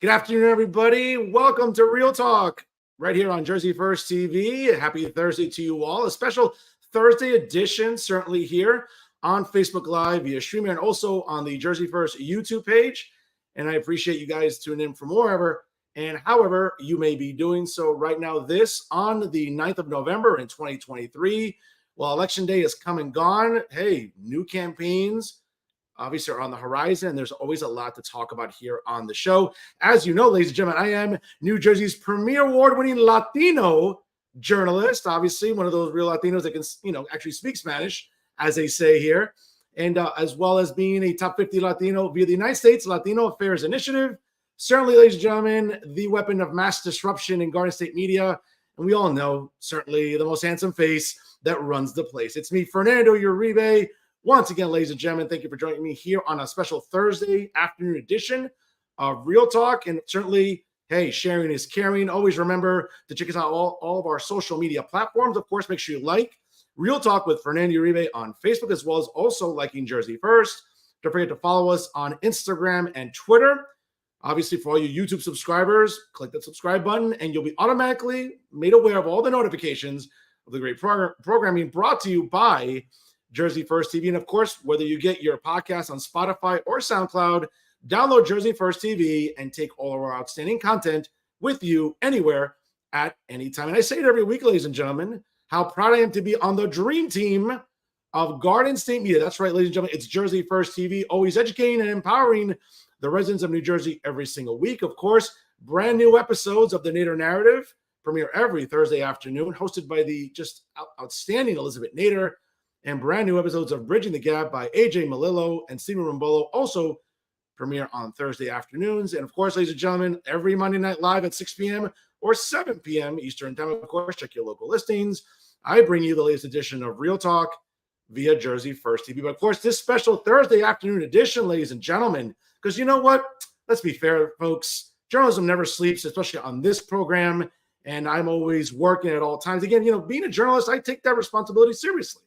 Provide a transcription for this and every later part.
Good afternoon, everybody. Welcome to Real Talk right here on Jersey First TV. Happy Thursday to you all. A special Thursday edition, certainly here on Facebook Live via streamer and also on the Jersey First YouTube page. And I appreciate you guys tuning in from wherever and however you may be doing so right now. This on the 9th of November in 2023. Well, Election Day is come and gone. Hey, new campaigns obviously are on the horizon, and there's always a lot to talk about here on the show. As you know, ladies and gentlemen, I am New Jersey's premier award-winning Latino journalist, obviously one of those real Latinos that can, actually speak Spanish, as they say here, and as well as being a top 50 Latino via the United States Latino Affairs Initiative. Certainly, ladies and gentlemen, the weapon of mass disruption in Garden State media, and we all know, certainly, the most handsome face that runs the place. It's me, Fernando Uribe. Once again, ladies and gentlemen, thank you for joining me here on a special Thursday afternoon edition of Real Talk. And certainly, hey, sharing is caring. Always remember to check us out all of our social media platforms. Of course, make sure you like Real Talk with Fernando Uribe on Facebook, as well as also liking Jersey First. Don't forget to follow us on Instagram and Twitter. Obviously, for all you YouTube subscribers, click that subscribe button and you'll be automatically made aware of all the notifications of the great programming brought to you by Jersey First TV. And of course, whether you get your podcast on Spotify or SoundCloud, download Jersey First TV and take all of our outstanding content with you anywhere at any time. And I say it every week, ladies and gentlemen, how proud I am to be on the dream team of Garden State Media. That's right, ladies and gentlemen, it's Jersey First TV, always educating and empowering the residents of New Jersey every single week. Of course, brand new episodes of The Nader Narrative premiere every Thursday afternoon, hosted by the just outstanding Elizabeth Nader, and brand new episodes of Bridging the Gap by AJ Malillo and Stephen Rimbolo also premiere on Thursday afternoons. And of course, ladies and gentlemen, every Monday night live at 6 p.m. or 7 p.m. Eastern time. Of course, check your local listings. I bring you the latest edition of Real Talk via Jersey First TV. But of course, this special Thursday afternoon edition, ladies and gentlemen, because you know what? Let's be fair, folks. Journalism never sleeps, especially on this program. And I'm always working at all times. Again, being a journalist, I take that responsibility seriously.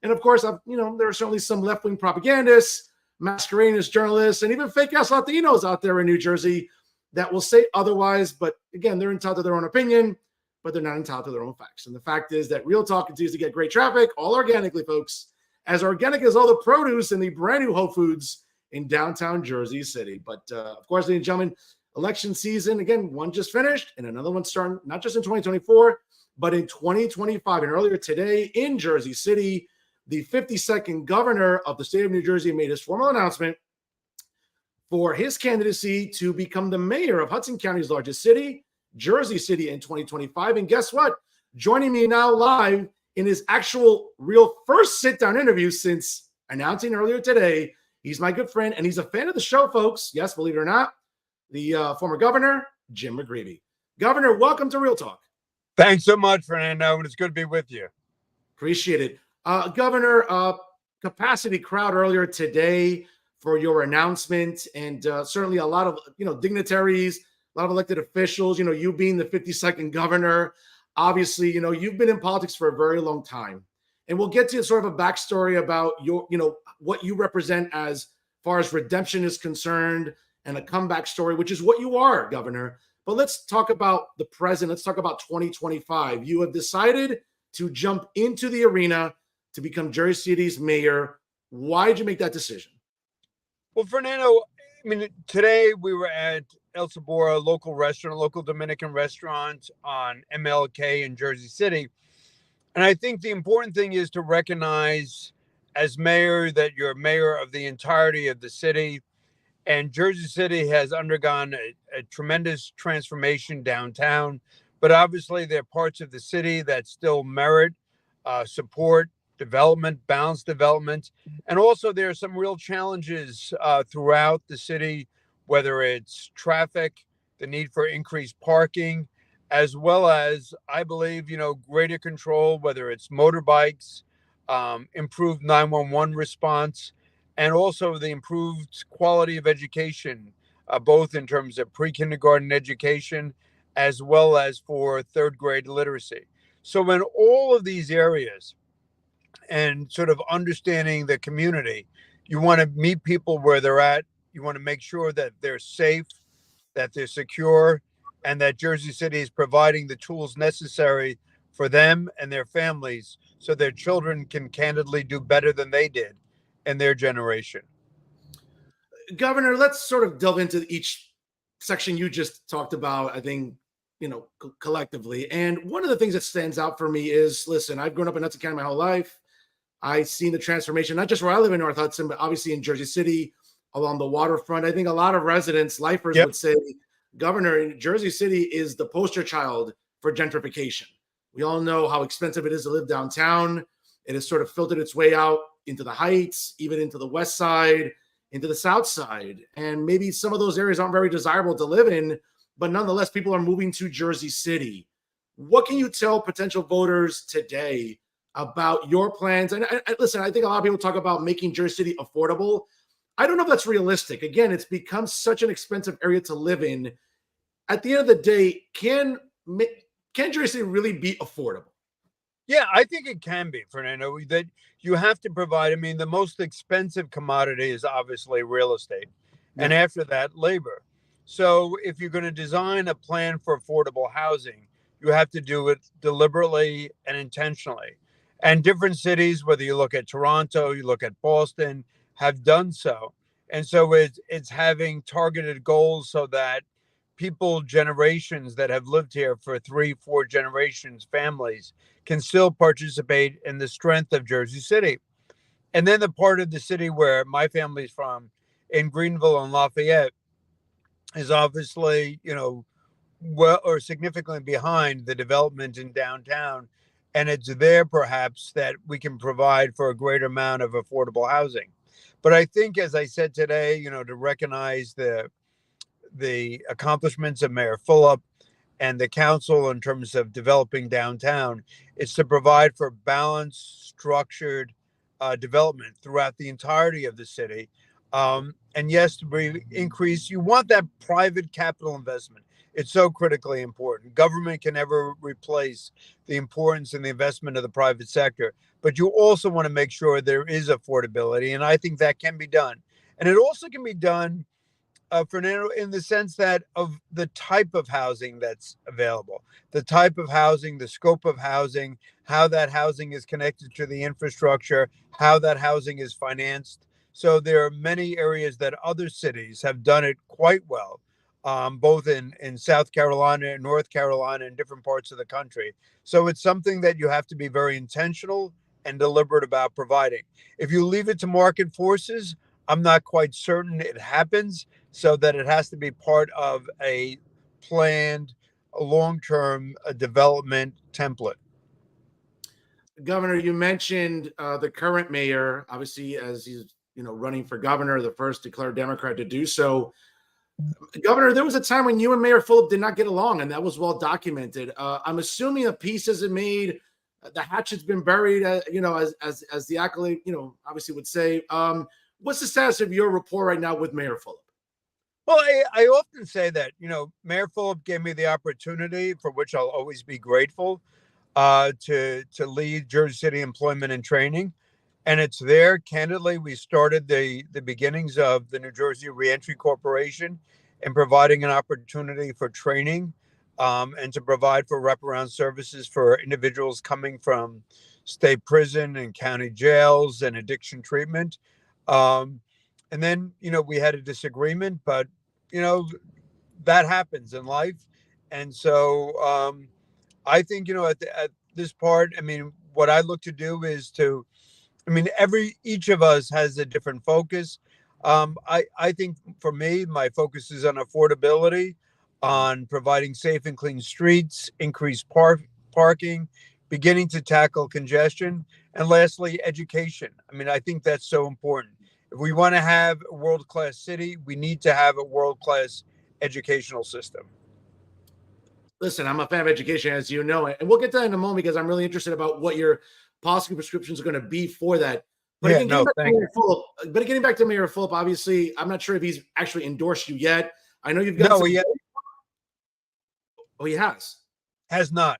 And of course, there are certainly some left-wing propagandists, masquerading as journalists, and even fake-ass Latinos out there in New Jersey that will say otherwise. But again, they're entitled to their own opinion, but they're not entitled to their own facts. And the fact is that Real Talk continues to get great traffic, all organically, folks, as organic as all the produce in the brand new Whole Foods in downtown Jersey City. But of course, ladies and gentlemen, election season, again, one just finished and another one starting not just in 2024, but in 2025. And earlier today in Jersey City, the 52nd governor of the state of New Jersey made his formal announcement for his candidacy to become the mayor of Hudson County's largest city, Jersey City, in 2025. And guess what? Joining me now live in his actual real first sit-down interview since announcing earlier today, he's my good friend, and he's a fan of the show, folks. Yes, believe it or not, the former governor, Jim McGreevey. Governor, welcome to Real Talk. Thanks so much, Fernando, and it's good to be with you. Appreciate it. Governor, capacity crowd earlier today for your announcement, and certainly a lot of dignitaries, a lot of elected officials. You being the 52nd governor, obviously, you've been in politics for a very long time, and we'll get to sort of a backstory about your, what you represent as far as redemption is concerned, and a comeback story, which is what you are, Governor. But let's talk about the present. Let's talk about 2025. You have decided to jump into the arena to become Jersey City's mayor. Why did you make that decision? Well, Fernando, today we were at El Sabor, a local Dominican restaurant on MLK in Jersey City. And I think the important thing is to recognize as mayor that you're mayor of the entirety of the city. And Jersey City has undergone a tremendous transformation downtown. But obviously, there are parts of the city that still merit support, development, balanced development. And also there are some real challenges throughout the city, whether it's traffic, the need for increased parking, as well as, I believe, greater control, whether it's motorbikes, improved 911 response, and also the improved quality of education, both in terms of pre-kindergarten education, as well as for third grade literacy. So in all of these areas, and sort of understanding the community, you want to meet people where they're at. You want to make sure that they're safe, that they're secure, and that Jersey City is providing the tools necessary for them and their families so their children can candidly do better than they did in their generation. Governor, let's sort of delve into each section you just talked about, I think, collectively. And one of the things that stands out for me is, listen, I've grown up in Hudson County my whole life. I've seen the transformation, not just where I live in North Hudson, but obviously in Jersey City along the waterfront. I think a lot of residents, lifers Yep. would say, Governor, Jersey City is the poster child for gentrification. We all know how expensive it is to live downtown. It has sort of filtered its way out into the Heights, even into the West Side, into the South Side. And maybe some of those areas aren't very desirable to live in, but nonetheless, people are moving to Jersey City. What can you tell potential voters today about your plans? And listen, I think a lot of people talk about making Jersey City affordable. I don't know if that's realistic. Again, it's become such an expensive area to live in. At the end of the day, can Jersey City really be affordable? Yeah, I think it can be, Fernando. That you have to provide. I mean, the most expensive commodity is obviously real estate, and after that, labor. So if you're going to design a plan for affordable housing, you have to do it deliberately and intentionally. And different cities, whether you look at Toronto, you look at Boston, have done so. And so it's having targeted goals so that people, generations that have lived here for 3-4 generations, families, can still participate in the strength of Jersey City. And then the part of the city where my family's from, in Greenville and Lafayette, is obviously, well or significantly behind the development in downtown. And it's there perhaps that we can provide for a greater amount of affordable housing. But I think, as I said today, to recognize the accomplishments of Mayor Fulop and the council in terms of developing downtown, is to provide for balanced, structured development throughout the entirety of the city. And yes, to increase, you want that private capital investment. It's so critically important. Government can never replace the importance and the investment of the private sector, but you also want to make sure there is affordability. And I think that can be done. And it also can be done, Fernando, in the sense that of the type of housing that's available, the type of housing, the scope of housing, how that housing is connected to the infrastructure, how that housing is financed. So there are many areas that other cities have done it quite well, both in South Carolina and North Carolina and different parts of the country. So it's something that you have to be very intentional and deliberate about providing. If you leave it to market forces, I'm not quite certain it happens, so that it has to be part of a planned long-term development template. Governor, you mentioned the current mayor, obviously, as he's running for governor, the first declared Democrat to do so. Governor, there was a time when you and Mayor Fulop did not get along, and that was well documented. I'm assuming a peace hasn't made, the hatchet's been buried, as the accolade, obviously would say. What's the status of your rapport right now with Mayor Fulop? Well, I often say that, Mayor Fulop gave me the opportunity, for which I'll always be grateful, to lead Jersey City Employment and Training. And it's there, candidly, we started the beginnings of the New Jersey Reentry Corporation and providing an opportunity for training and to provide for wraparound services for individuals coming from state prison and county jails and addiction treatment. And then, we had a disagreement, but, that happens in life. And so I think, at this part, what I look to do is each of us has a different focus. I think for me, my focus is on affordability, on providing safe and clean streets, increased parking, beginning to tackle congestion, and lastly, education. I think that's so important. If we want to have a world-class city, we need to have a world-class educational system. Listen, I'm a fan of education, as you know, and we'll get to that in a moment because I'm really interested about what your policy prescriptions are going to be for that. But again, getting back to Mayor Fulop, obviously, I'm not sure if he's actually endorsed you yet. I know you've got Oh, he has. Has not.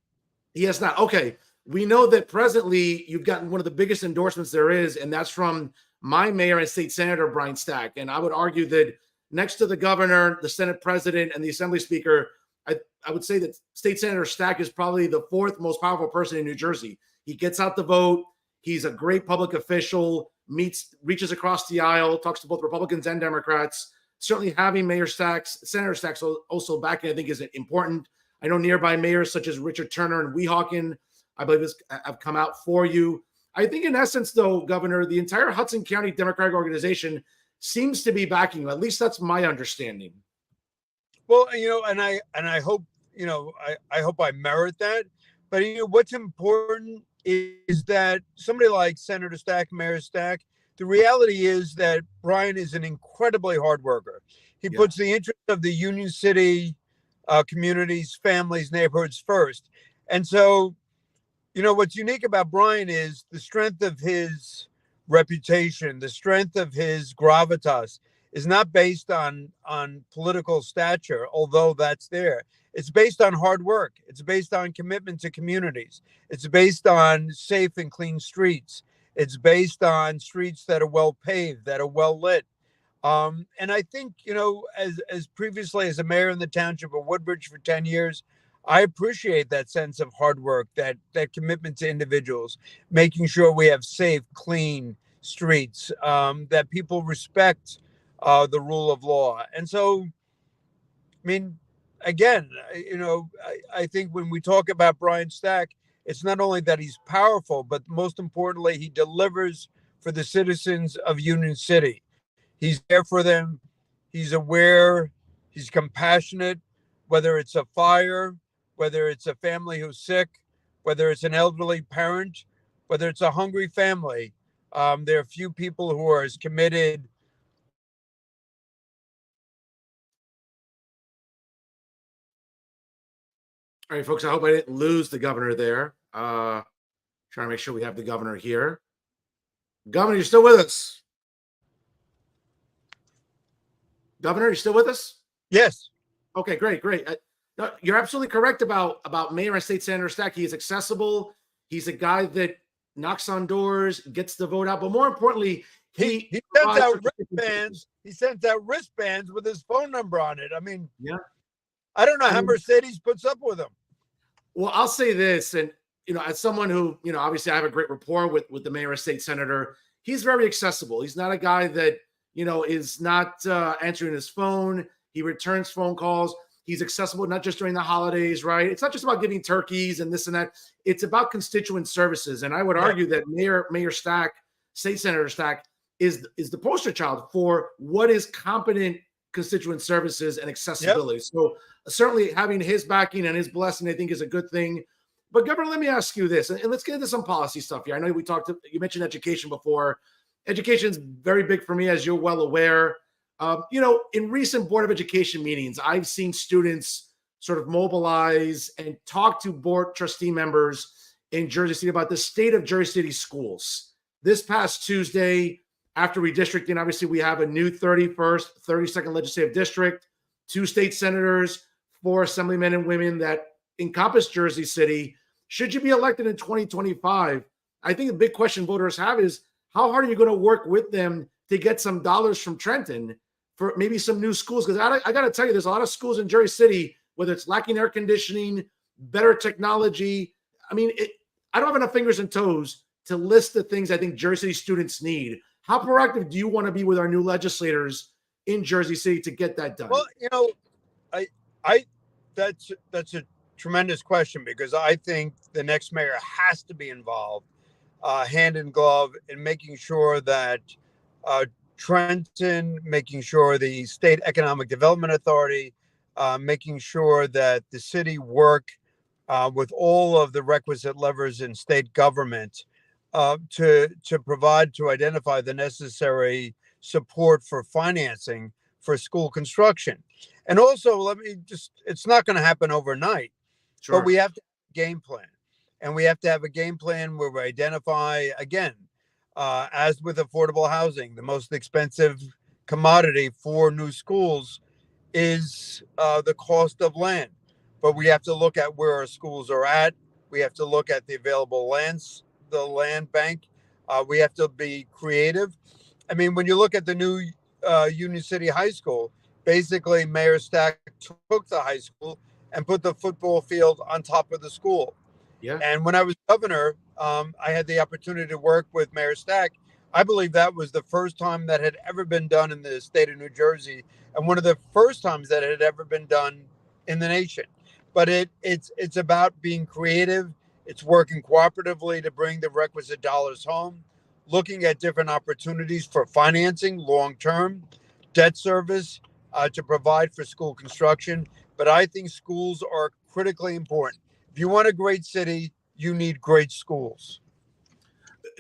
He has not. Okay. We know that presently you've gotten one of the biggest endorsements there is, and that's from my mayor and state senator, Brian Stack. And I would argue that next to the governor, the Senate president, and the assembly speaker, I would say that State Senator Stack is probably the fourth most powerful person in New Jersey. He gets out the vote. He's a great public official, reaches across the aisle, talks to both Republicans and Democrats. Certainly having Senator Stacks also backing, I think, is important. I know nearby mayors such as Richard Turner and Weehawken, I believe, have come out for you. I think in essence, though, Governor, the entire Hudson County Democratic organization seems to be backing you. At least that's my understanding. Well, and I hope, I hope I merit that. But what's important is that somebody like Senator Stack, Mayor Stack, the reality is that Brian is an incredibly hard worker. He puts the interest of the Union City communities, families, neighborhoods first. And so, what's unique about Brian is the strength of his reputation, the strength of his gravitas is not based on political stature, although that's there. It's based on hard work. It's based on commitment to communities. It's based on safe and clean streets. It's based on streets that are well paved, that are well lit. And I think, as previously as a mayor in the township of Woodbridge for 10 years, I appreciate that sense of hard work, that commitment to individuals, making sure we have safe, clean streets, that people respect the rule of law. And so, again, I think when we talk about Brian Stack, it's not only that he's powerful, but most importantly, he delivers for the citizens of Union City. He's there for them. He's aware. He's compassionate, whether it's a fire, whether it's a family who's sick, whether it's an elderly parent, whether it's a hungry family. There are few people who are as committed. All right, folks, I hope I didn't lose the governor there. Trying to make sure we have the governor here. Governor, you're still with us? Governor, you're still with us? Yes. Okay, great. No, you're absolutely correct about Mayor and State Senator Stack. He is accessible. He's a guy that knocks on doors, gets the vote out, but more importantly, he sends out wristbands. He sends out wristbands with his phone number on it. I don't know how Mercedes puts up with him. Well, I'll say this, and as someone who, obviously I have a great rapport with the mayor and state senator, he's very accessible. He's not a guy that, is not answering his phone. He returns phone calls. He's accessible, not just during the holidays, right? It's not just about giving turkeys and this and that. It's about constituent services. And I would argue that Mayor Stack, State Senator Stack, is the poster child for what is competent constituent services and accessibility. Yep. So certainly having his backing and his blessing, I think, is a good thing. But Governor, let me ask you this, and let's get into some policy stuff here. I know you mentioned education before. Education is very big for me, as you're well aware. In recent Board of Education meetings, I've seen students sort of mobilize and talk to board trustee members in Jersey City about the state of Jersey City schools. This past Tuesday, after redistricting, obviously we have a new 31st, 32nd legislative district, 2 state senators, 4 assemblymen and women that encompass Jersey City. Should you be elected in 2025, I think the big question voters have is, how hard are you going to work with them to get some dollars from Trenton for maybe some new schools? Because I got to tell you, there's a lot of schools in Jersey City, whether it's lacking air conditioning, better technology. I don't have enough fingers and toes to list the things I think Jersey City students need. How proactive do you want to be with our new legislators in Jersey City to get that done? Well, that's a tremendous question, because I think the next mayor has to be involved, hand in glove, in making sure that Trenton, making sure the State Economic Development Authority, making sure that the city work with all of the requisite levers in state government to provide, to identify the necessary support for financing for school construction. And also, it's not going to happen overnight, but we have to have a game plan. And we have to have a game plan where we identify, again, as with affordable housing, the most expensive commodity for new schools is the cost of land. But we have to look at where our schools are at. We have to look at the available lands, the land bank. We have to be creative. When you look at the new Union City High School, basically Mayor Stack took the high school and put the football field on top of the school. Yeah. And when I was governor, I had the opportunity to work with Mayor Stack. I believe that was the first time that had ever been done in the state of New Jersey, and one of the first times that it had ever been done in the nation. But it's about being creative. It's working cooperatively to bring the requisite dollars home, looking at different opportunities for financing, long term, debt service, to provide for school construction. But I think schools are critically important. If you want a great city, you need great schools.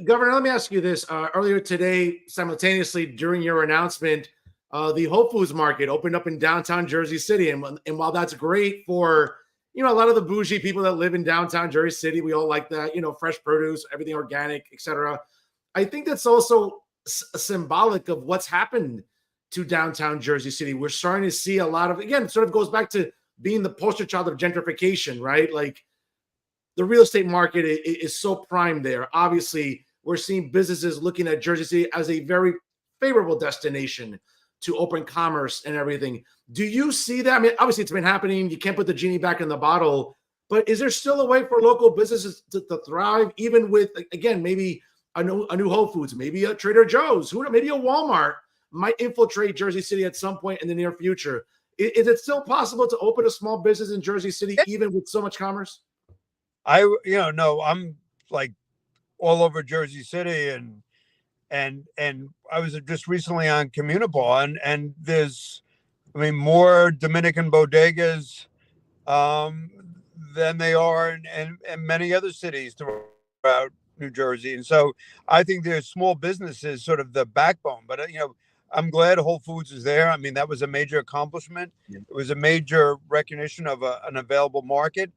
Governor, let me ask you this. Earlier today, simultaneously during your announcement, the Whole Foods market opened up in downtown Jersey City. And while that's great for, a lot of the bougie people that live in downtown Jersey City, we all like that, fresh produce, everything organic, etc. I think that's also symbolic of what's happened to downtown Jersey City. We're starting to see a lot of, again, it sort of goes back to being the poster child of gentrification, right? Like the real estate market is so prime there. Obviously, we're seeing businesses looking at Jersey City as a very favorable destination to open commerce and everything. Do you see that? I mean, obviously it's been happening. You can't put the genie back in the bottle, but is there still a way for local businesses to thrive, even with, again, maybe a new Whole Foods, maybe a Trader Joe's, maybe a Walmart might infiltrate Jersey City at some point in the near future? Is it still possible to open a small business in Jersey City, even with so much commerce? No, I'm like all over Jersey City, and I was just recently on Communipol, and there's, more Dominican bodegas than they are in many other cities throughout New Jersey. And so I think there's small businesses sort of the backbone, but I'm glad Whole Foods is there. I mean, that was a major accomplishment. Yeah. It was a major recognition of an available market.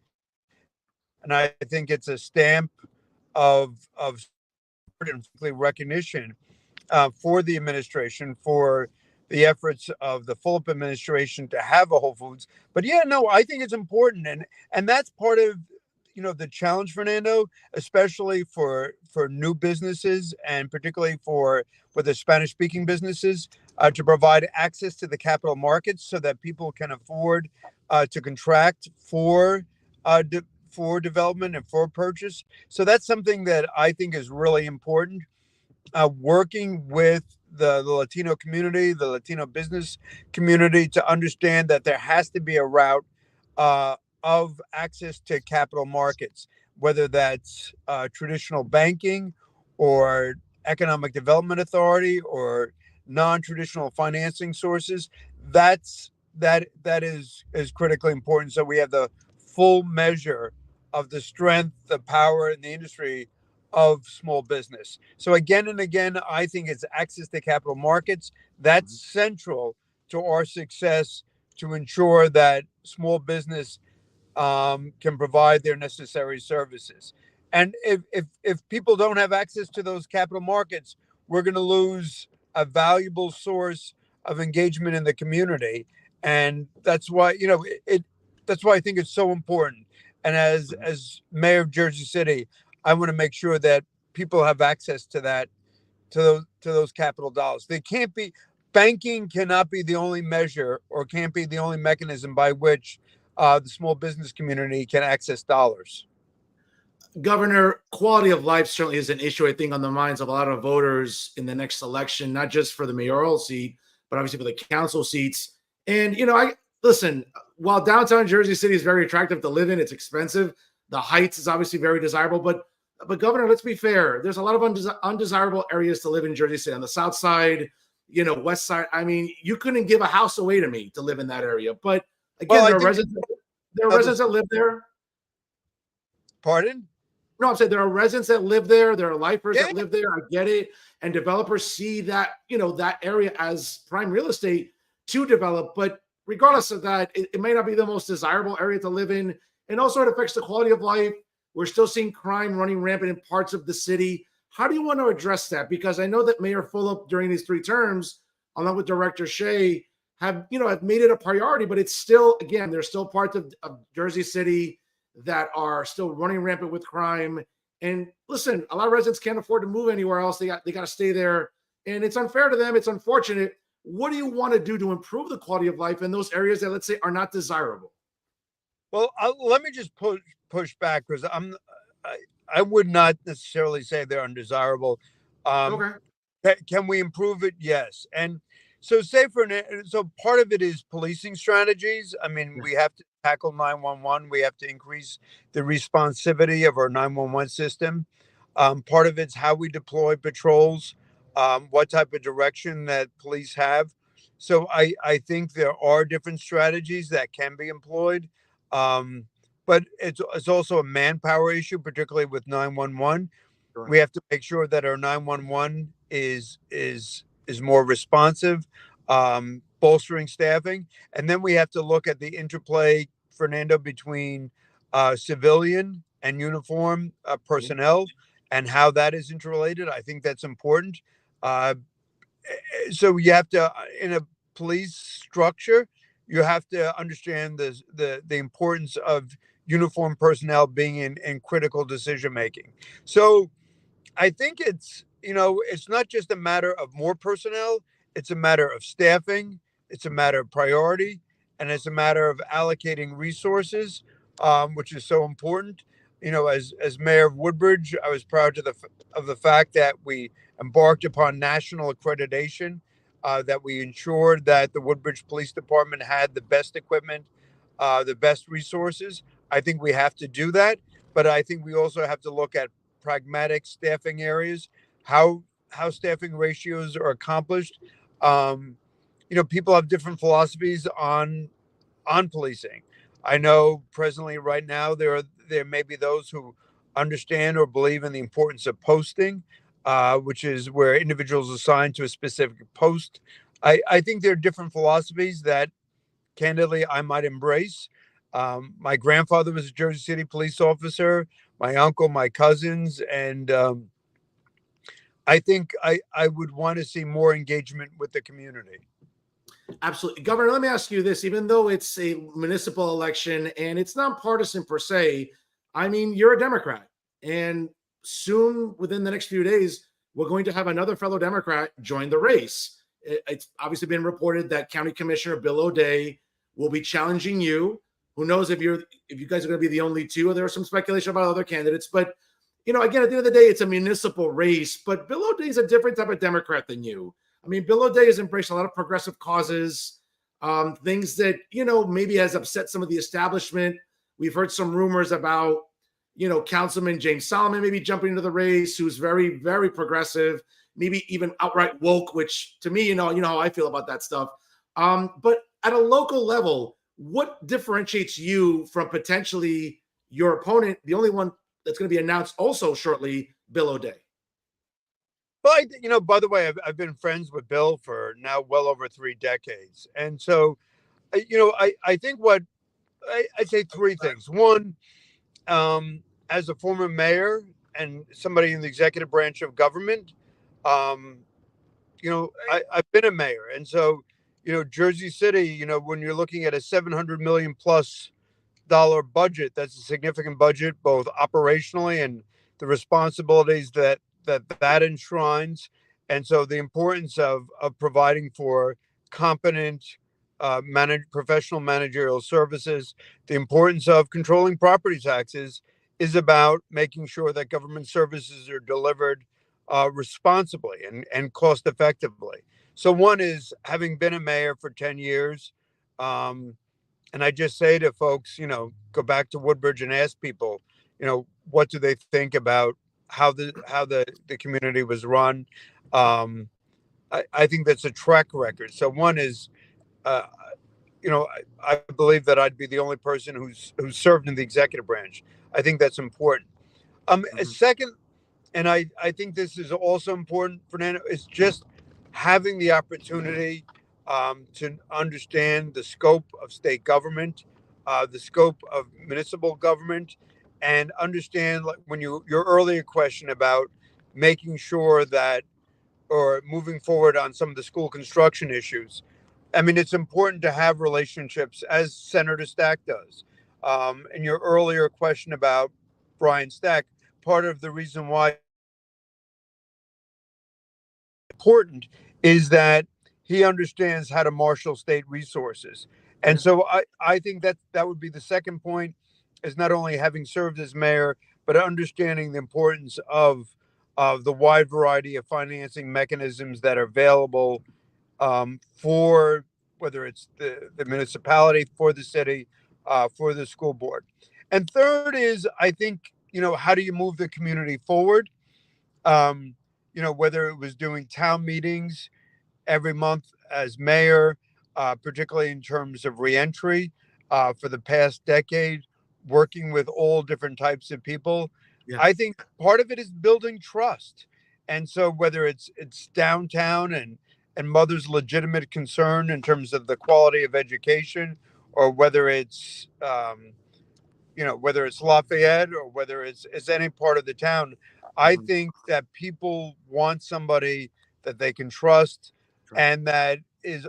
And I think it's a stamp of recognition for the administration, for the efforts of the Fulop administration to have a Whole Foods. But I think it's important, and that's part of the challenge, Fernando, especially for new businesses and particularly for the Spanish speaking businesses, to provide access to the capital markets so that people can afford to contract for development and for purchase. So that's something that I think is really important. Working with the Latino community, the Latino business community, to understand that there has to be a route of access to capital markets, whether that's traditional banking or economic development authority or non-traditional financing sources. That is critically important. So we have the full measure of the strength, the power in the industry of small business. So again and again, I think it's access to capital markets. That's central to our success, to ensure that small business can provide their necessary services. And if people don't have access to those capital markets, we're going to lose a valuable source of engagement in the community. And that's why that's why I think it's so important. And as mayor of Jersey City, I want to make sure that people have access to that, to those capital dollars. They can't be Banking cannot be the only measure or can't be the only mechanism by which the small business community can access dollars. Governor, quality of life certainly is an issue, I think, on the minds of a lot of voters in the next election, not just for the mayoral seat, but obviously for the council seats. And, listen, while downtown Jersey City is very attractive to live in, it's expensive. The Heights is obviously very desirable, but Governor, let's be fair. There's a lot of undesirable areas to live in Jersey City. On the south side, west side. I mean, you couldn't give a house away to me to live in that area. But again, there are residents that live there. Pardon? No, I'm saying there are residents that live there. There are lifers that live there. I get it. And developers see that, that area as prime real estate to develop. But regardless of that, it may not be the most desirable area to live in. And also it affects the quality of life. We're still seeing crime running rampant in parts of the city. How do you want to address that? Because I know that Mayor Fulop during these 3 terms, along with Director Shea, have made it a priority, but it's still, again, there's still parts of Jersey City that are still running rampant with crime. And listen, a lot of residents can't afford to move anywhere else. They got to stay there. And it's unfair to them. It's unfortunate. what do you want to do to improve the quality of life in those areas that, let's say, are not desirable? Well, let me just push back, because I would not necessarily say they're undesirable. Um, Okay. can we improve it? Yes. And so, so part of it is policing strategies. I mean, Yeah. we have to tackle 911. We have to increase the responsivity of our 911 system. Part of it's how we deploy patrols, what type of direction that police have. So I think there are different strategies that can be employed. Um, but it's also a manpower issue, particularly with 911. Sure. We have to make sure that our 911 is more responsive, bolstering staffing, and then we have to look at the interplay, Fernando, between civilian and uniform Yeah. personnel, and how that is interrelated. I think that's important. Uh, so you have to, in a police structure, you have to understand the importance of uniformed personnel being in critical decision making. So I think it's not just a matter of more personnel, it's a matter of staffing, it's a matter of priority, and it's a matter of allocating resources, which is so important. As mayor of Woodbridge, I was proud of the fact that we embarked upon national accreditation, that we ensured that the Woodbridge Police Department had the best equipment, the best resources. I think we have to do that, but I think we also have to look at pragmatic staffing areas, how staffing ratios are accomplished. Um, People have different philosophies on policing. I know presently, right now, there may be those who understand or believe in the importance of posting, which is where individuals are assigned to a specific post. I think there are different philosophies that, candidly, I might embrace. My grandfather was a Jersey City police officer, my uncle, my cousins, and I think I would want to see more engagement with the community. Absolutely. Governor, let me ask you this. Even though it's a municipal election and it's not partisan per se, I mean, you're a Democrat. And soon, within the next few days, we're going to have another fellow Democrat join the race. It's obviously been reported that County Commissioner Bill O'Day will be challenging you. Who knows if you guys are going to be the only two, or there's some speculation about other candidates. But again, at the end of the day, it's a municipal race. But Bill O'Day is a different type of Democrat than you. I mean, Bill O'Day has embraced a lot of progressive causes, things that, maybe has upset some of the establishment. We've heard some rumors about, Councilman James Solomon maybe jumping into the race, who's very, very progressive, maybe even outright woke, which to me, you know how I feel about that stuff. But at a local level, what differentiates you from potentially your opponent, the only one that's going to be announced also shortly, Bill O'Day? Well, by the way, I've been friends with Bill for now well over 3 decades. And so, I think I'd say three things. One, as a former mayor and somebody in the executive branch of government, um, I've been a mayor. And so, Jersey City, when you're looking at a 700 million plus dollar budget, that's a significant budget, both operationally and the responsibilities that enshrines. And so the importance of providing for competent professional managerial services, the importance of controlling property taxes is about making sure that government services are delivered responsibly and cost effectively. So one is, having been a mayor for 10 years, and I just say to folks, go back to Woodbridge and ask people, what do they think about how the community was run. I think that's a track record. So one is, uh, I believe that I'd be the only person who's served in the executive branch. I think that's important. A Mhm. second, and I think this is also important, Fernando, is just having the opportunity to understand the scope of state government, the scope of municipal government, and understand, like, when your earlier question about making sure that, or moving forward on some of the school construction issues. I mean, it's important to have relationships, as Senator Stack does. And your earlier question about Brian Stack, part of the reason why important is that he understands how to marshal state resources. And so I think that would be the second point, is not only having served as mayor, but understanding the importance of the wide variety of financing mechanisms that are available for whether it's the municipality, for the city, for the school board. And third is, I think, how do you move the community forward? Whether it was doing town meetings every month as mayor, particularly in terms of reentry for the past decade, working with all different types of people. Yeah. I think part of it is building trust. And so whether it's downtown and mother's legitimate concern in terms of the quality of education, or whether it's whether it's Lafayette or whether it's any part of the town, I think that people want somebody that they can trust and that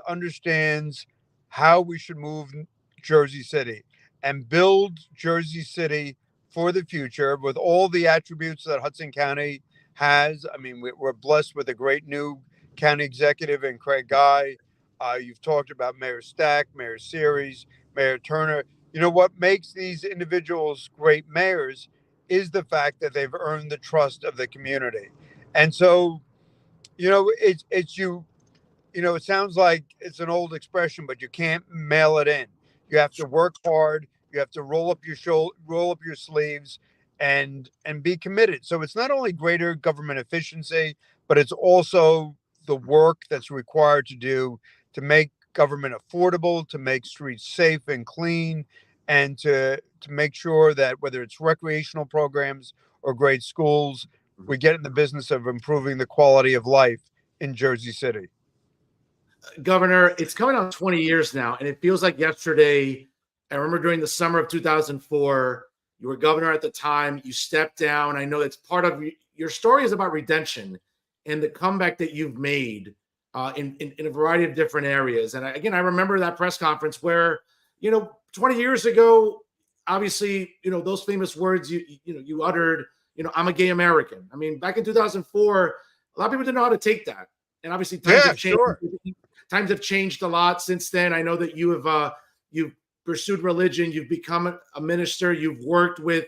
understands how we should move Jersey City and build Jersey City for the future with all the attributes that Hudson County has. I mean, we're blessed with a great new county executive in Craig Guy. You've talked about Mayor Stack, Mayor Series, Mayor Turner. What makes these individuals great mayors is the fact that they've earned the trust of the community. And so, it's you. It sounds like it's an old expression, but you can't mail it in. You have to work hard. You have to roll up your sleeves, and be committed. So it's not only greater government efficiency, but it's also the work that's required to do to make government affordable, to make streets safe and clean, and to make sure that whether it's recreational programs or great schools, we get in the business of improving the quality of life in Jersey City. Governor, it's coming on 20 years now, and it feels like yesterday. I remember during the summer of 2004, you were governor at the time. You stepped down. I know it's part of your story is about redemption and the comeback that you've made in a variety of different areas. And I remember that press conference where, 20 years ago, obviously, those famous words you uttered, I'm a gay American. I mean, back in 2004, a lot of people didn't know how to take that. And obviously times have changed. Sure. Times have changed a lot since then. I know that you've pursued religion. You've become a minister. You've worked with,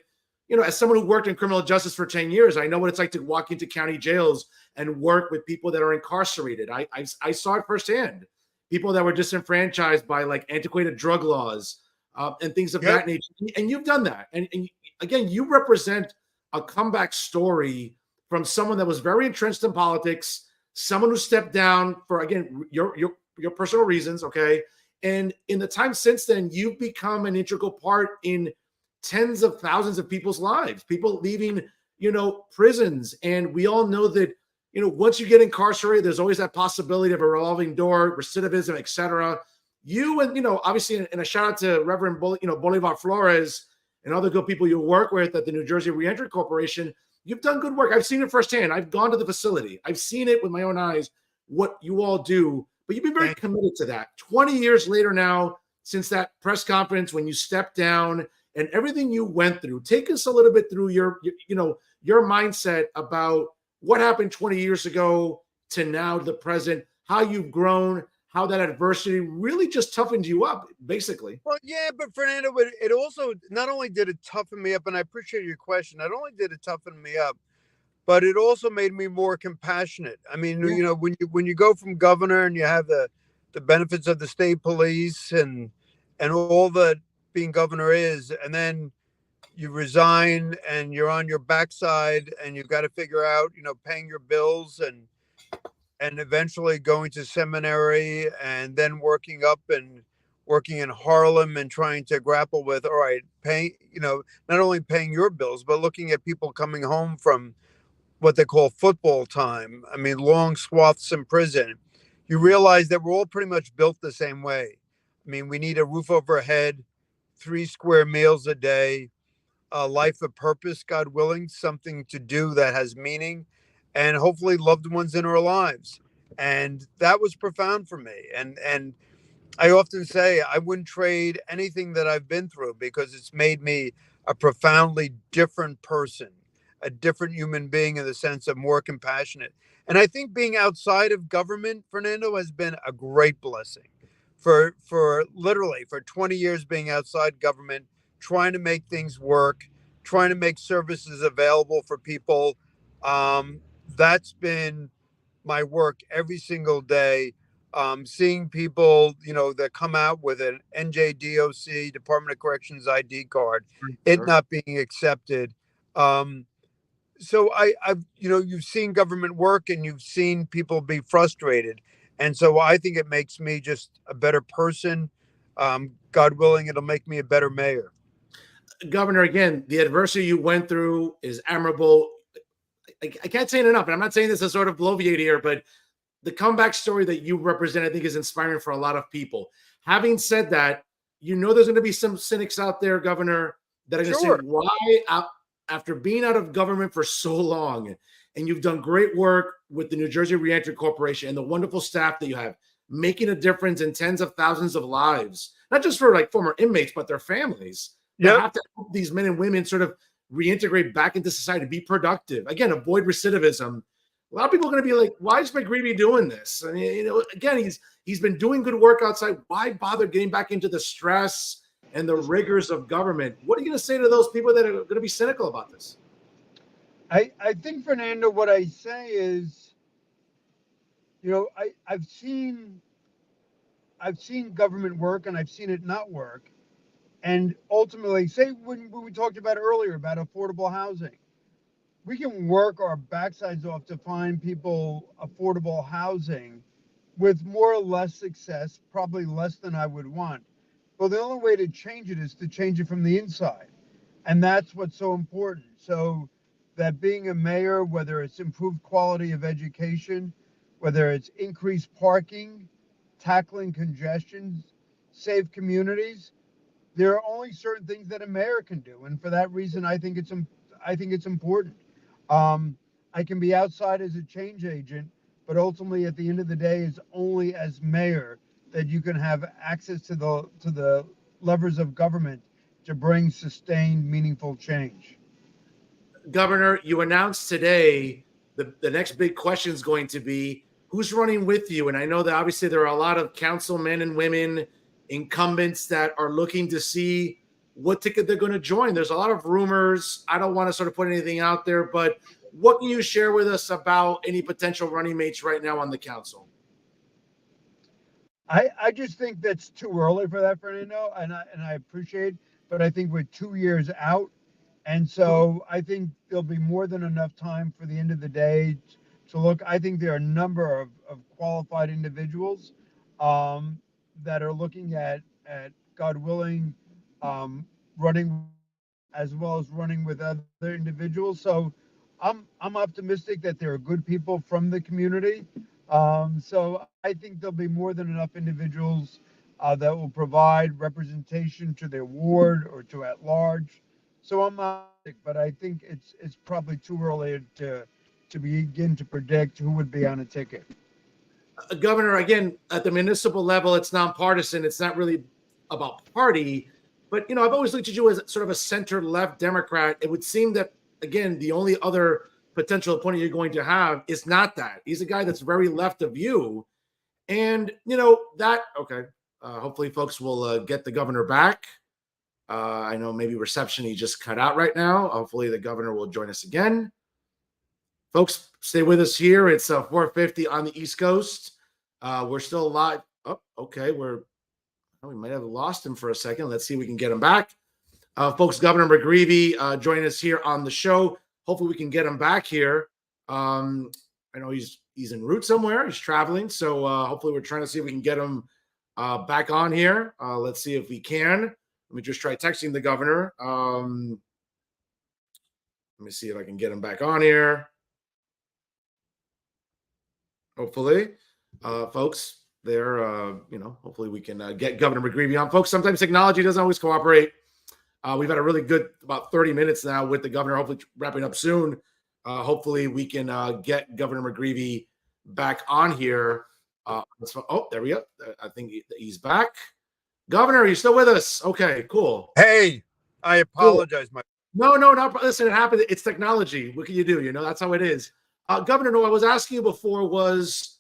as someone who worked in criminal justice for 10 years, I know what it's like to walk into county jails and work with people that are incarcerated. I saw it firsthand. People that were disenfranchised by like antiquated drug laws and things of that nature. And you've done that. And again, you represent a comeback story from someone that was very entrenched in politics, someone who stepped down for, again, your personal reasons, okay? And in the time since then, you've become an integral part in tens of thousands of people's lives, people leaving, prisons. And we all know that, once you get incarcerated, there's always that possibility of a revolving door, recidivism, et cetera. You and, obviously, and a shout out to Reverend Bolivar Flores and other good people you work with at the New Jersey Reentry Corporation, you've done good work. I've seen it firsthand. I've gone to the facility. I've seen it with my own eyes, what you all do. But you've been very committed to that. 20 years later now, since that press conference when you stepped down and everything you went through, take us a little bit through your mindset about what happened 20 years ago to now to the present, how you've grown, how that adversity really just toughened you up, basically. Well, yeah, but Fernando, it also not only did it toughen me up, and I appreciate your question, not only did it toughen me up, but it also made me more compassionate. I mean, when you go from governor and you have the benefits of the state police and all that being governor is, and then you resign and you're on your backside and you've got to figure out, paying your bills and eventually going to seminary and then working in Harlem and trying to grapple with, all right, not only paying your bills, but looking at people coming home from what they call football time. I mean, long swaths in prison. You realize that we're all pretty much built the same way. I mean, we need a roof over our head, 3 square meals a day, a life of purpose, God willing, something to do that has meaning, and hopefully loved ones in our lives. And that was profound for me. And I often say I wouldn't trade anything that I've been through because it's made me a profoundly different person, a different human being in the sense of more compassionate. And I think being outside of government, Fernando, has been a great blessing. For literally for 20 years being outside government, trying to make things work, trying to make services available for people. That's been my work every single day. Seeing people, that come out with an NJDOC, Department of Corrections ID card, it Sure. not being accepted. So I've, you've seen government work and you've seen people be frustrated. And so I think it makes me just a better person. God willing, it'll make me a better mayor. Governor, again, the adversity you went through is admirable. I can't say it enough, and I'm not saying this to sort of bloviate here, but the comeback story that you represent, I think, is inspiring for a lot of people. Having said that, there's going to be some cynics out there, Governor, that are going to say, Sure. why, after being out of government for so long, and you've done great work with the New Jersey Reentry Corporation and the wonderful staff that you have, making a difference in tens of thousands of lives, not just for like former inmates, but their families that Yep. have to help these men and women sort of reintegrate back into society, be productive. Again, avoid recidivism. A lot of people are going to be like, why is McGreevey doing this? I mean, again, he's been doing good work outside. Why bother getting back into the stress and the rigors of government? What are you going to say to those people that are going to be cynical about this? I think, Fernando, what I say is, I've seen government work and I've seen it not work. And ultimately, say when we talked about earlier about affordable housing, we can work our backsides off to find people affordable housing with more or less success, probably less than I would want. But the only way to change it is to change it from the inside. And that's what's so important. So that being a mayor, whether it's improved quality of education, whether it's increased parking, tackling congestion, save communities, there are only certain things that a mayor can do, and for that reason, I think it's important. I can be outside as a change agent, but ultimately, at the end of the day, it's only as mayor that you can have access to the levers of government to bring sustained, meaningful change. Governor, you announced today the next big question is going to be who's running with you. And I know that obviously there are a lot of councilmen and women, incumbents that are looking to see what ticket they're going to join. There's a lot of rumors. I don't want to sort of put anything out there, but what can you share with us about any potential running mates right now on the council? I just think that's too early for that, Fernando, and I appreciate, but I think we're 2 years out. And so I think there'll be more than enough time for the end of the day to look. I think there are a number of qualified individuals that are looking at God willing, running as well as running with other individuals. So I'm optimistic that there are good people from the community. So I think there'll be more than enough individuals that will provide representation to their ward or to at large. So I'm optimistic, but I think it's probably too early to begin to predict who would be on a ticket. Governor, again, at the municipal level, it's nonpartisan. It's not really about party, but I've always looked at you as sort of a center-left Democrat. It would seem that again, the only other potential opponent you're going to have is not that. He's a guy that's very left of you, and that okay. Hopefully, folks will get the governor back. I know maybe reception he just cut out right now. Hopefully, the governor will join us again. Folks, stay with us here. It's 4:50 on the East Coast. We're still live. Oh, okay. We might have lost him for a second. Let's see if we can get him back. Folks, Governor McGreevey joining us here on the show. Hopefully, we can get him back here. I know he's en route somewhere. He's traveling, so hopefully, we're trying to see if we can get him back on here. Let's see if we can. Let me just try texting the governor. Let me see if I can get him back on here. Hopefully, folks, hopefully we can get Governor McGreevey on. Folks, sometimes technology doesn't always cooperate. We've had a really good about 30 minutes now with the governor, hopefully wrapping up soon. Hopefully we can get Governor McGreevey back on here. Oh, there we go. I think he's back. Governor, are you still with us? Okay, cool. Hey, I apologize. Cool. No, not listen. It happened. It's technology. What can you do? That's how it is. Governor, no, I was asking you before was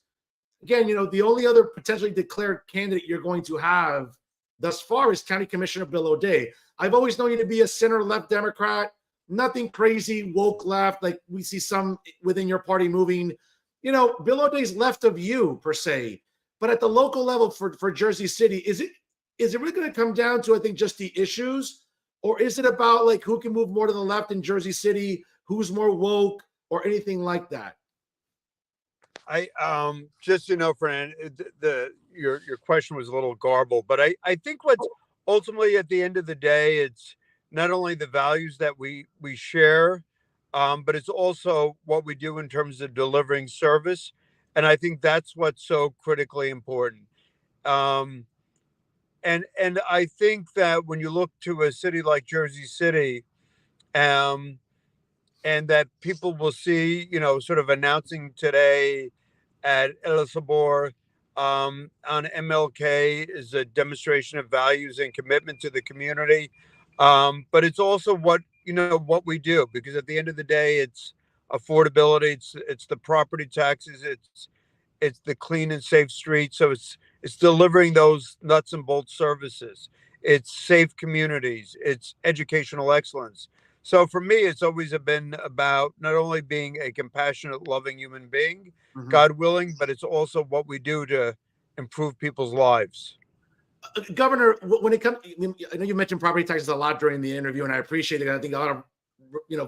again, the only other potentially declared candidate you're going to have thus far is County Commissioner Bill O'Day. I've always known you to be a center-left Democrat, nothing crazy, woke left, like we see some within your party moving. Bill O'Day's left of you, per se. But at the local level for Jersey City, is it really going to come down to, I think, just the issues? Or is it about like who can move more to the left in Jersey City, who's more woke, or anything like that? I just Fran, your question was a little garbled, but I think what's ultimately at the end of the day, it's not only the values that we share, but it's also what we do in terms of delivering service, and I think that's what's so critically important. And I think that when you look to a city like Jersey City, and that people will see, sort of announcing today at El Sabor on MLK is a demonstration of values and commitment to the community. But it's also what we do, because at the end of the day, it's affordability, it's the property taxes, it's the clean and safe streets. So it's delivering those nuts and bolts services. It's safe communities. It's educational excellence. So for me, it's always been about not only being a compassionate, loving human being, God willing, but it's also what we do to improve people's lives. Governor, when it comes, I know you mentioned property taxes a lot during the interview, and I appreciate it. I think a lot of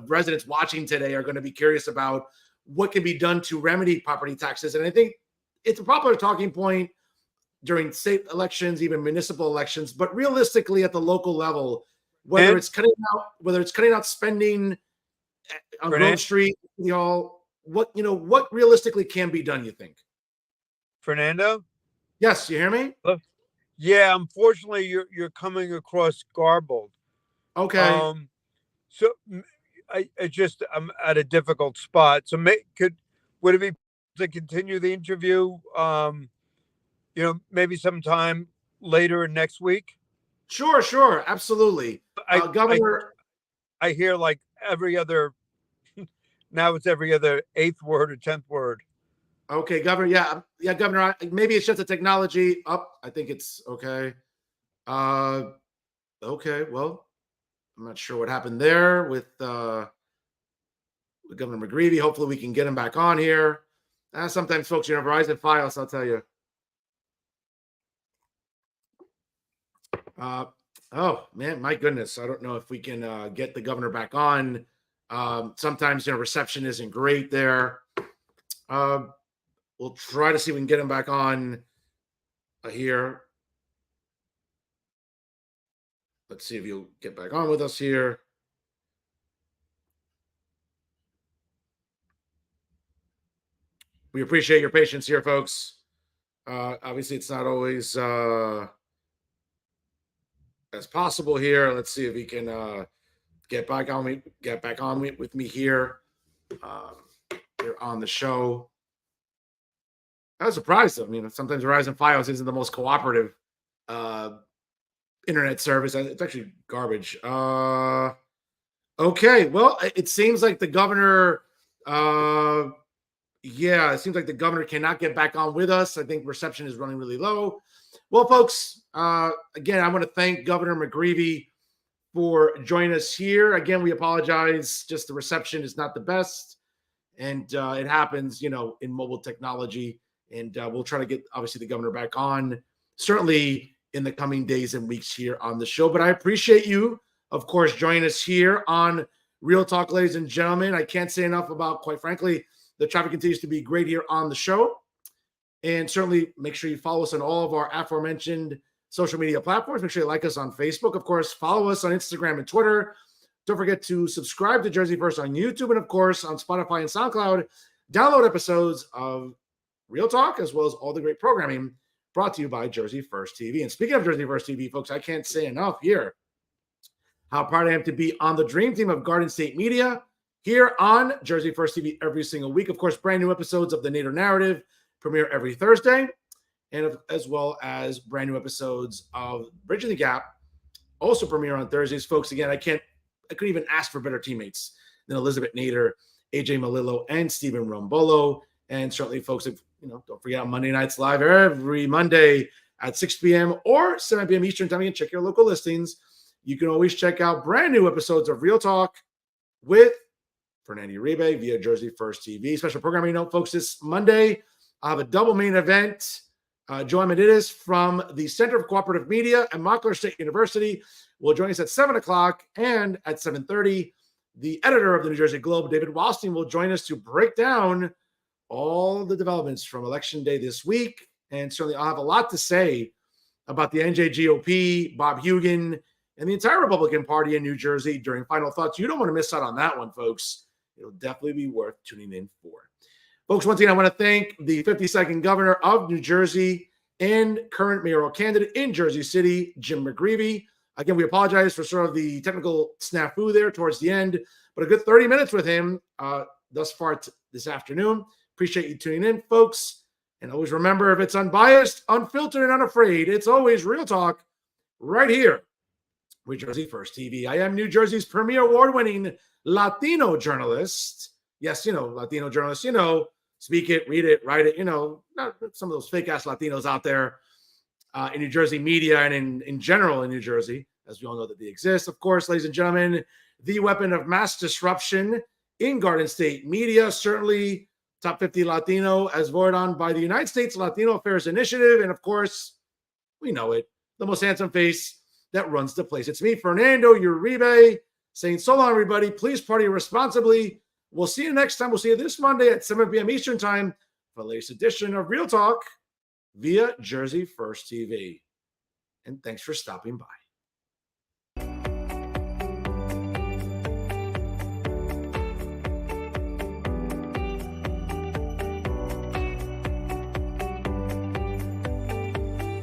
residents watching today are going to be curious about what can be done to remedy property taxes, and I think it's a popular talking point during state elections, even municipal elections. But realistically, at the local level, whether it's cutting out spending on Grove Street, what realistically can be done, you think? Fernando? Yes, you hear me? Yeah, unfortunately, you're coming across garbled. Okay. So I'm at a difficult spot. So would it be to continue the interview? Maybe sometime later next week. Sure, absolutely. Governor, I hear like every other. Now it's every other 8th word or 10th word. Okay, Governor. Yeah, Governor. Maybe it's just a technology. I think it's okay. Okay. Well, I'm not sure what happened there with Governor McGreevey. Hopefully, we can get him back on here. Sometimes, folks, Verizon Fios. I'll tell you. Oh man, my goodness. I don't know if we can get the governor back on. Sometimes reception isn't great there. We'll try to see if we can get him back on here. Let's see if he'll get back on with us here. We appreciate your patience here, folks. Obviously, it's not always as possible here. Let's see if he can get back on with me here. Here on the show. I was surprised. I mean, sometimes Verizon Fios isn't the most cooperative internet service. It's actually garbage. Okay, well, it seems like the governor. It seems like the governor cannot get back on with us. I think reception is running really low. Well, folks, again, I want to thank Governor McGreevey for joining us here. Again, we apologize. Just the reception is not the best. And it happens, in mobile technology. And we'll try to get, obviously, the governor back on, certainly in the coming days and weeks here on the show. But I appreciate you, of course, joining us here on Real Talk, ladies and gentlemen. I can't say enough about, quite frankly, the traffic continues to be great here on the show. And certainly make sure you follow us on all of our aforementioned social media platforms. Make sure you like us on Facebook. Of course, follow us on Instagram and Twitter. Don't forget to subscribe to Jersey First on YouTube and, of course, on Spotify and SoundCloud. Download episodes of Real Talk as well as all the great programming brought to you by Jersey First TV. And speaking of Jersey First TV, folks, I can't say enough here how proud I am to be on the dream team of Garden State Media here on Jersey First TV every single week. Of course, brand new episodes of The Nader Narrative premiere every Thursday, and as well as brand new episodes of Bridging the Gap also premiere on Thursdays. Folks, again, I can't I couldn't even ask for better teammates than Elizabeth Nader, AJ Malillo, and Stephen Rombolo. And certainly, folks, if, don't forget on Monday nights live every Monday at 6 p.m. or 7 p.m. Eastern time. You can check your local listings. You can always check out brand new episodes of Real Talk with Fernando Uribe via Jersey First TV. Special programming note, folks, this Monday, I have a double main event. Joan Medidis from the Center of Cooperative Media at Montclair State University will join us at 7 o'clock, and at 7:30, the editor of the New Jersey Globe, David Wallstein, will join us to break down all the developments from Election Day this week. And certainly I'll have a lot to say about the NJGOP, Bob Hugin, and the entire Republican Party in New Jersey during Final Thoughts. You don't want to miss out on that one, folks. It'll definitely be worth tuning in for. Folks, once again, I want to thank the 52nd governor of New Jersey and current mayoral candidate in Jersey City, Jim McGreevey. Again, we apologize for sort of the technical snafu there towards the end, but a good 30 minutes with him thus far this afternoon. Appreciate you tuning in, folks. And always remember, if it's unbiased, unfiltered, and unafraid, it's always Real Talk right here with Jersey First TV. I am New Jersey's premier award-winning Latino journalist. Yes, Latino journalist, speak it, read it, write it, not some of those fake-ass Latinos out there in New Jersey media and in general in New Jersey, as we all know that they exist. Of course, ladies and gentlemen, the weapon of mass disruption in Garden State media, certainly top 50 Latino as voted on by the United States Latino Affairs Initiative. And of course, we know it, the most handsome face that runs the place. It's me, Fernando Uribe, saying so long, everybody. Please party responsibly. We'll see you next time. We'll see you this Monday at 7 p.m. Eastern time for the latest edition of Real Talk via Jersey First TV. And thanks for stopping by.